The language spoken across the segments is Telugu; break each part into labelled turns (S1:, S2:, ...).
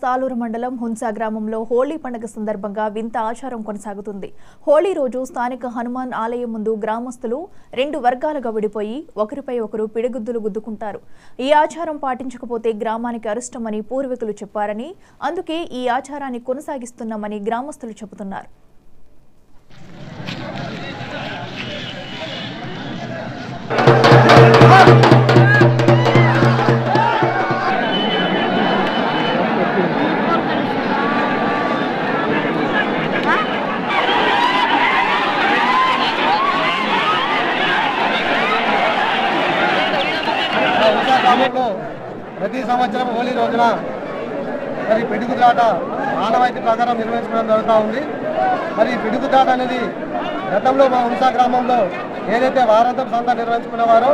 S1: సాలూరు మండలం హున్సా గ్రామంలో హోళీ పండుగ సందర్భంగా వింత ఆచారం కొనసాగుతుంది. హోళీ రోజు స్థానిక హనుమాన్ ఆలయం ముందు గ్రామస్తులు రెండు వర్గాలుగా విడిపోయి ఒకరిపై ఒకరు పిడిగుద్దులు గుద్దుకుంటారు. ఈ ఆచారం పాటించకపోతే గ్రామానికి అరిష్టమని పూర్వీకులు చెప్పారని, అందుకే ఈ ఆచారాన్ని కొనసాగిస్తున్నామని గ్రామస్తులు చెబుతున్నారు.
S2: ప్రతి సంవత్సరం హోలీ రోజున మరి పిడుగుదాట ఆనవాయితీ ప్రకారం నిర్వహించడం జరుగుతూ ఉంది. మరి పిడుగుదాట అనేది గతంలో మా హున్సా గ్రామంలో ఏదైతే వారాంతం సంత నిర్వహించుకునేవారో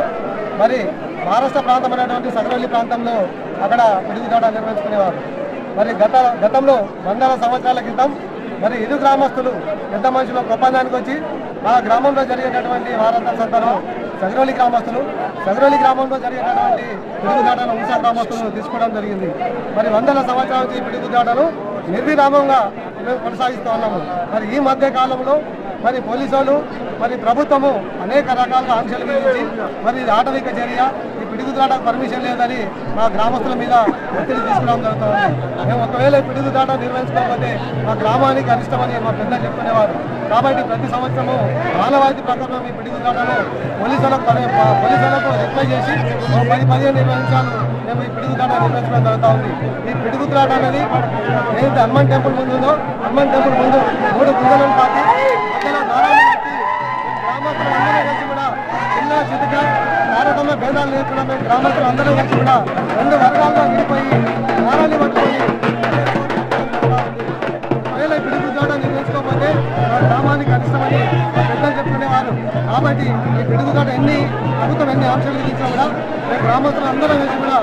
S2: మరి మహారాష్ట్ర ప్రాంతం అనేటువంటి సగరవల్లి ప్రాంతంలో అక్కడ పిడుగుదాట నిర్వహించుకునేవారు. మరి గతంలో వందల సంవత్సరాల క్రితం మరి ఇరు గ్రామస్తులు పెద్ద మనుషులు ఒప్పందానికి వచ్చి ఆ గ్రామంలో జరిగేటటువంటి వారాంతం సంతను సగరవల్లి గ్రామంలో జరిగేటటువంటి పిడుగుదాటను హున్సా గ్రామస్తులు తీసుకోవడం జరిగింది. మరి వందల సంవత్సరాల నుంచి పిడుగుదాటను నిర్విరామంగా మేము కొనసాగిస్తూ ఉన్నాము. మరి ఈ మధ్య కాలంలో మరి పోలీసులు మరి ప్రభుత్వము అనేక రకాల ఆంక్షలు విధించి మరి ఇది ఆటవిక చర్య, ఈ పిడుగుదాటకు పర్మిషన్ లేదని మా గ్రామస్తుల మీద ఒత్తిడి తీసుకోవడం జరుగుతుంది. మేము ఒకవేళ పిడుగుదాట నిర్వహించుకోకపోతే మా గ్రామానికి అరిష్టమని మా పెద్దలు చెప్పుకునేవారు. కాబట్టి ప్రతి సంవత్సరము ఆనవాయితీ ప్రకారం ఈ పిడుగుదాటను పోలీసులకు రిక్వెస్ట్ చేసి 10-15 నిమిషాలు మేము ఈ పిడుగుదాట నిర్వహించడం జరుగుతూ ఉంది. ఈ పిడుగుదాట అనేది ఏదైతే హనుమాన్ టెంపుల్ ముందు ఉందో హనుమాన్ టెంపుల్ ముందు 3 గుండెలను పాతి మధ్యలో దారాలు కట్టి గ్రామస్తులు అందరూ కలిసి కూడా చిన్న చితక తారతమ్య భేదాలు లేకుండా మేము గ్రామస్తులు అందరూ కలిసి కూడా 2 వర్గాల్లో విడిపోయి దారాన్ని పట్టుకొని ఒకవేళ పిడుగుదాట నిర్వహించుకోకపోతే మా గ్రామానికి అరిష్టమని పెద్దలు చెప్పుకునేవారు. కాబట్టి ఈ పిడుగుదాట ప్రభుత్వం ఎన్ని ఆంక్షలు విధించినా కూడా మేము గ్రామస్తులు అందరం కలిసి కూడా